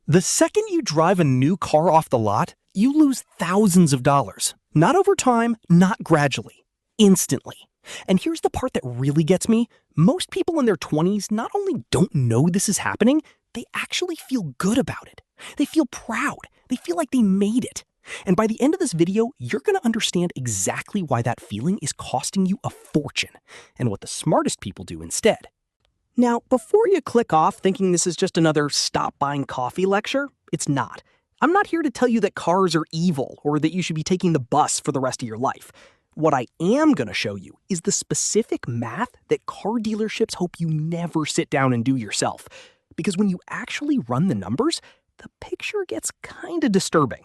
The second you drive a new car off the lot, you lose thousands of dollars. Not over time, not gradually. Instantly. And here's the part that really gets me. Most people in their 20s not only don't know this is happening, they actually feel good about it. They feel proud. They feel like they made it. And by the end of this video, you're going to understand exactly why that feeling is costing you a fortune and what the smartest people do instead. Now, before you click off thinking this is just another stop buying coffee lecture, it's not. I'm not here to tell you that cars are evil or that you should be taking the bus for the rest of your life. What I am going to show you is the specific math that car dealerships hope you never sit down and do yourself. Because when you actually run the numbers, the picture gets kind of disturbing.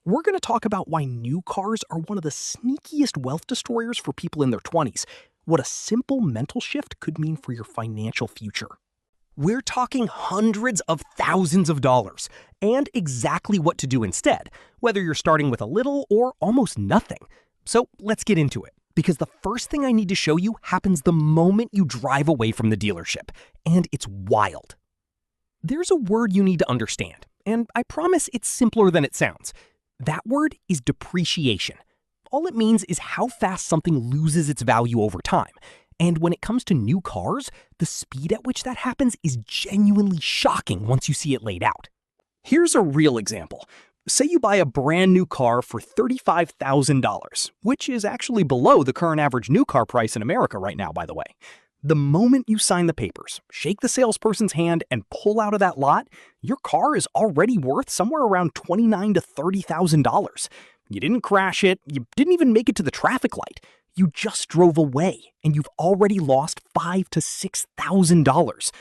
We're going to talk about why new cars are one of the sneakiest wealth destroyers for people in their 20s. What a simple mental shift could mean for your financial future. We're talking hundreds of thousands of dollars, and exactly what to do instead, whether you're starting with a little or almost nothing. So let's get into it, because the first thing I need to show you happens the moment you drive away from the dealership, and it's wild. There's a word you need to understand, and I promise it's simpler than it sounds. That word is depreciation. All it means is how fast something loses its value over time. And when it comes to new cars, the speed at which that happens is genuinely shocking once you see it laid out. Here's a real example. Say you buy a brand new car for $35,000, which is actually below the current average new car price in America right now, by the way. The moment you sign the papers, shake the salesperson's hand, and pull out of that lot, your car is already worth somewhere around $29,000 to $30,000. You didn't crash it, you didn't even make it to the traffic light. You just drove away, and you've already lost $5,000 to $6,000.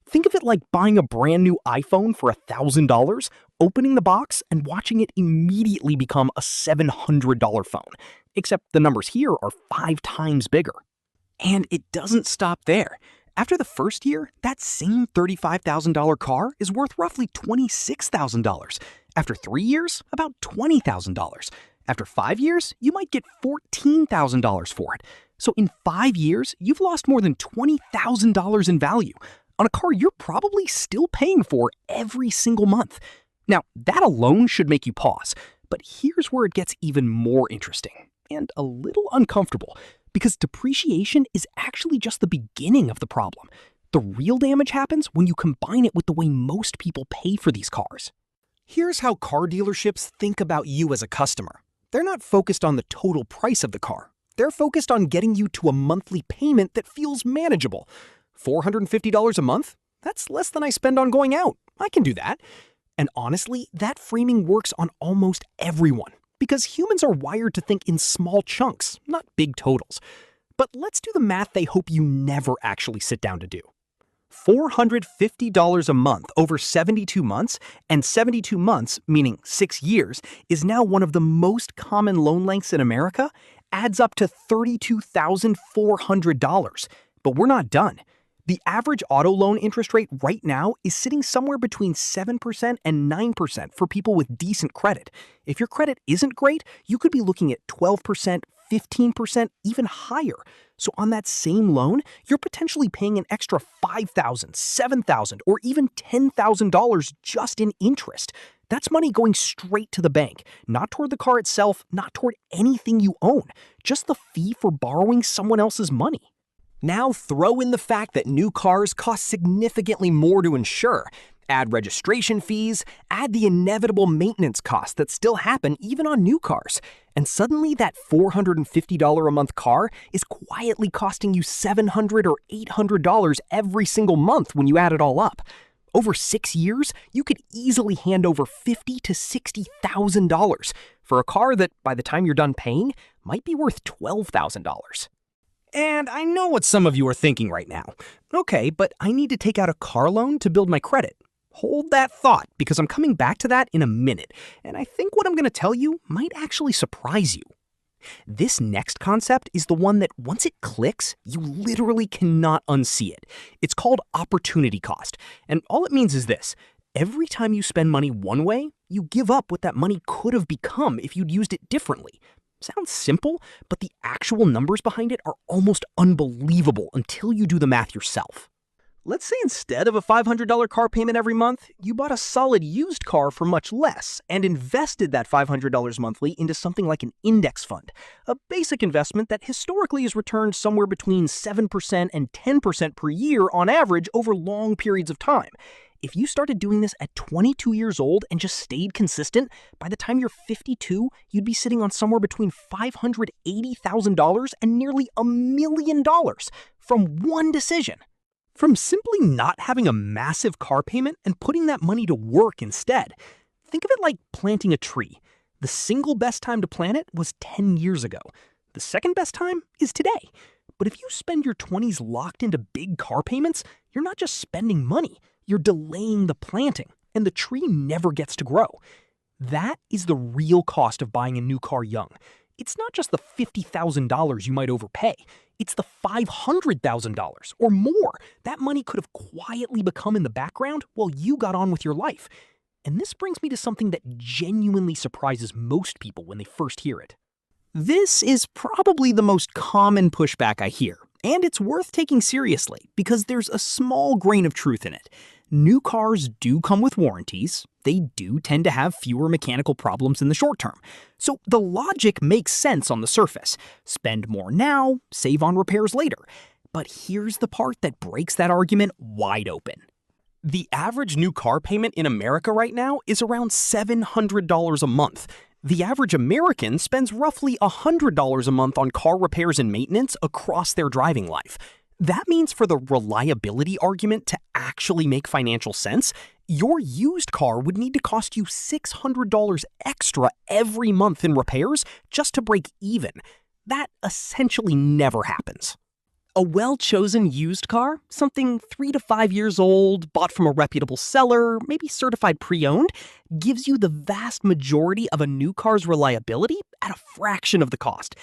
Think of it like buying a brand new iPhone for $1,000, opening the box, and watching it immediately become a $700 phone. Except the numbers here are 5 times bigger. And it doesn't stop there. After the first year, that same $35,000 car is worth roughly $26,000. After 3 years, about $20,000. After 5 years, you might get $14,000 for it. So in 5 years, you've lost more than $20,000 in value on a car you're probably still paying for every single month. Now, that alone should make you pause. But here's where it gets even more interesting and a little uncomfortable, because depreciation is actually just the beginning of the problem. The real damage happens when you combine it with the way most people pay for these cars. Here's how car dealerships think about you as a customer. They're not focused on the total price of the car. They're focused on getting you to a monthly payment that feels manageable. $450 a month? That's less than I spend on going out. I can do that. And honestly, that framing works on almost everyone, because humans are wired to think in small chunks, not big totals. But let's do the math they hope you never actually sit down to do. $450 a month over 72 months, and 72 months, meaning 6 years, is now one of the most common loan lengths in America, adds up to $32,400. But we're not done. The average auto loan interest rate right now is sitting somewhere between 7% and 9% for people with decent credit. If your credit isn't great, you could be looking at 12%, 15%, even higher. So on that same loan, you're potentially paying an extra $5,000, $7,000, or even $10,000 just in interest. That's money going straight to the bank, not toward the car itself, not toward anything you own, just the fee for borrowing someone else's money. Now throw in the fact that new cars cost significantly more to insure. Add registration fees, add the inevitable maintenance costs that still happen even on new cars. And suddenly that $450 a month car is quietly costing you $700 or $800 every single month when you add it all up. Over 6 years, you could easily hand over $50,000 to $60,000 for a car that, by the time you're done paying, might be worth $12,000. And I know what some of you are thinking right now. Okay, but I need to take out a car loan to build my credit. Hold that thought, because I'm coming back to that in a minute, and I think what I'm going to tell you might actually surprise you. This next concept is the one that once it clicks, you literally cannot unsee it. It's called opportunity cost, and all it means is this. Every time you spend money one way, you give up what that money could have become if you'd used it differently. Sounds simple, but the actual numbers behind it are almost unbelievable until you do the math yourself. Let's say instead of a $500 car payment every month, you bought a solid used car for much less and invested that $500 monthly into something like an index fund, a basic investment that historically has returned somewhere between 7% and 10% per year on average over long periods of time. If you started doing this at 22 years old and just stayed consistent, by the time you're 52, you'd be sitting on somewhere between $580,000 and nearly $1 million from one decision. From simply not having a massive car payment and putting that money to work instead. Think of it like planting a tree. The single best time to plant it was 10 years ago. The second best time is today. But if you spend your 20s locked into big car payments, you're not just spending money. You're delaying the planting, and the tree never gets to grow. That is the real cost of buying a new car young. It's not just the $50,000 you might overpay. It's the $500,000 or more. That money could have quietly become in the background while you got on with your life. And this brings me to something that genuinely surprises most people when they first hear it. This is probably the most common pushback I hear, and it's worth taking seriously because there's a small grain of truth in it. New cars do come with warranties. They do tend to have fewer mechanical problems in the short term. So the logic makes sense on the surface. Spend more now, save on repairs later. But here's the part that breaks that argument wide open. The average new car payment in America right now is around $700 a month. The average American spends roughly $100 a month on car repairs and maintenance across their driving life. That means for the reliability argument to actually make financial sense, your used car would need to cost you $600 extra every month in repairs just to break even. That essentially never happens. A well-chosen used car, something 3 to 5 years old, bought from a reputable seller, maybe certified pre-owned, gives you the vast majority of a new car's reliability at a fraction of the cost.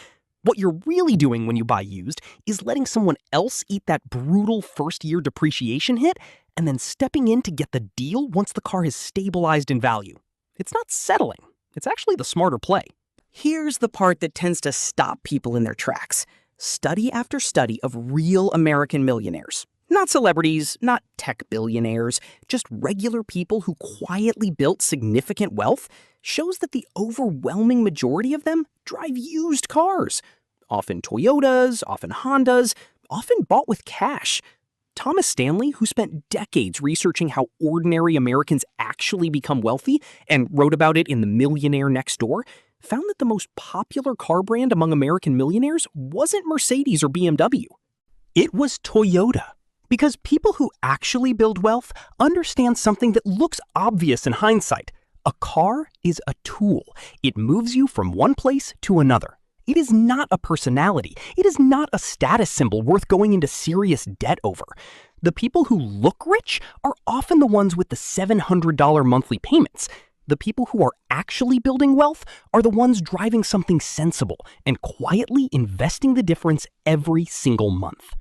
What you're really doing when you buy used is letting someone else eat that brutal first-year depreciation hit and then stepping in to get the deal once the car has stabilized in value. It's not settling. It's actually the smarter play. Here's the part that tends to stop people in their tracks. Study after study of real American millionaires. Not celebrities, not tech billionaires, just regular people who quietly built significant wealth, shows that the overwhelming majority of them drive used cars. Often Toyotas, often Hondas, often bought with cash. Thomas Stanley, who spent decades researching how ordinary Americans actually become wealthy and wrote about it in The Millionaire Next Door, found that the most popular car brand among American millionaires wasn't Mercedes or BMW. It was Toyota. Because people who actually build wealth understand something that looks obvious in hindsight. A car is a tool. It moves you from one place to another. It is not a personality. It is not a status symbol worth going into serious debt over. The people who look rich are often the ones with the $700 monthly payments. The people who are actually building wealth are the ones driving something sensible and quietly investing the difference every single month.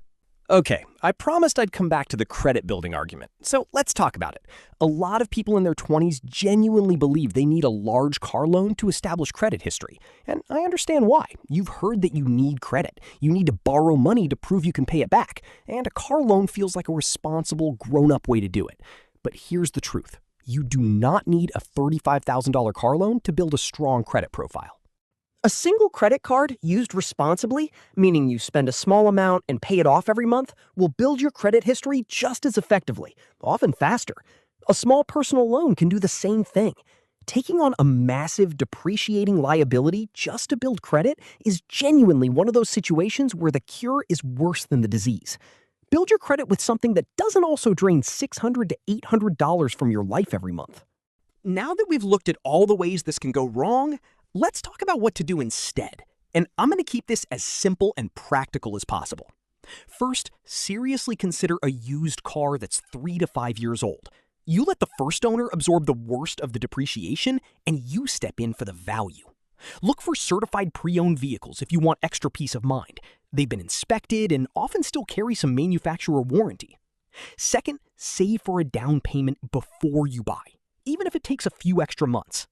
Okay, I promised I'd come back to the credit building argument, so let's talk about it. A lot of people in their 20s genuinely believe they need a large car loan to establish credit history, and I understand why. You've heard that you need credit. You need to borrow money to prove you can pay it back, and a car loan feels like a responsible, grown-up way to do it. But here's the truth. You do not need a $35,000 car loan to build a strong credit profile. A single credit card used responsibly, meaning you spend a small amount and pay it off every month, will build your credit history just as effectively, often faster. A small personal loan can do the same thing. Taking on a massive depreciating liability just to build credit is genuinely one of those situations where the cure is worse than the disease. Build your credit with something that doesn't also drain $600 to $800 from your life every month. Now that we've looked at all the ways this can go wrong, let's talk about what to do instead. And I'm going to keep this as simple and practical as possible. First, seriously consider a used car that's 3 to 5 years old. You let the first owner absorb the worst of the depreciation, and you step in for the value. Look for certified pre-owned vehicles if you want extra peace of mind. They've been inspected and often still carry some manufacturer warranty. Second, save for a down payment before you buy, even if it takes a few extra months.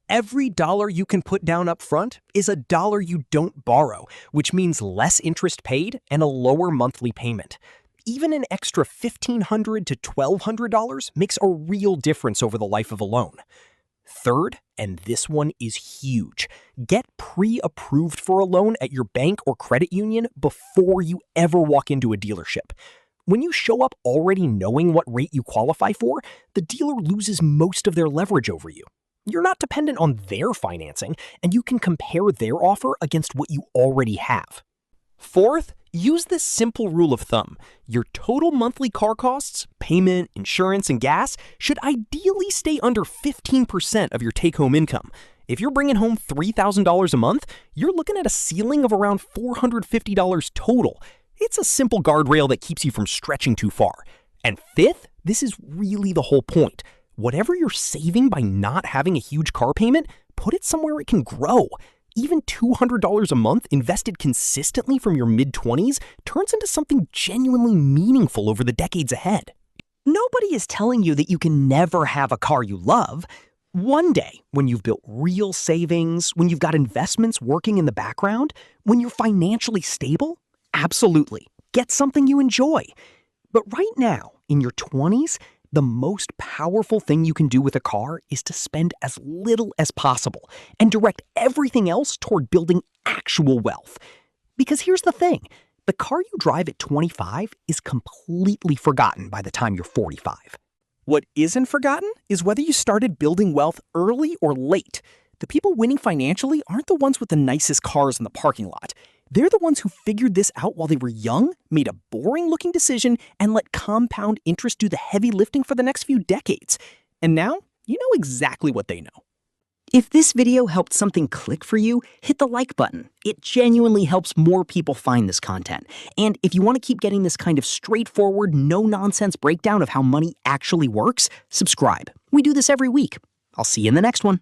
Every dollar you can put down up front is a dollar you don't borrow, which means less interest paid and a lower monthly payment. Even an extra $1,500 to $1,200 makes a real difference over the life of a loan. Third, and this one is huge, get pre-approved for a loan at your bank or credit union before you ever walk into a dealership. When you show up already knowing what rate you qualify for, the dealer loses most of their leverage over you. You're not dependent on their financing, and you can compare their offer against what you already have. Fourth, use this simple rule of thumb. Your total monthly car costs, payment, insurance, and gas should ideally stay under 15% of your take-home income. If you're bringing home $3,000 a month, you're looking at a ceiling of around $450 total. It's a simple guardrail that keeps you from stretching too far. And fifth, this is really the whole point. Whatever you're saving by not having a huge car payment, put it somewhere it can grow. Even $200 a month invested consistently from your mid-20s turns into something genuinely meaningful over the decades ahead. Nobody is telling you that you can never have a car you love. One day, when you've built real savings, when you've got investments working in the background, when you're financially stable, absolutely, get something you enjoy. But right now, in your 20s, the most powerful thing you can do with a car is to spend as little as possible and direct everything else toward building actual wealth. Because here's the thing, the car you drive at 25 is completely forgotten by the time you're 45. What isn't forgotten is whether you started building wealth early or late. The people winning financially aren't the ones with the nicest cars in the parking lot. They're the ones who figured this out while they were young, made a boring-looking decision, and let compound interest do the heavy lifting for the next few decades. And now, you know exactly what they know. If this video helped something click for you, hit the like button. It genuinely helps more people find this content. And if you want to keep getting this kind of straightforward, no-nonsense breakdown of how money actually works, subscribe. We do this every week. I'll see you in the next one.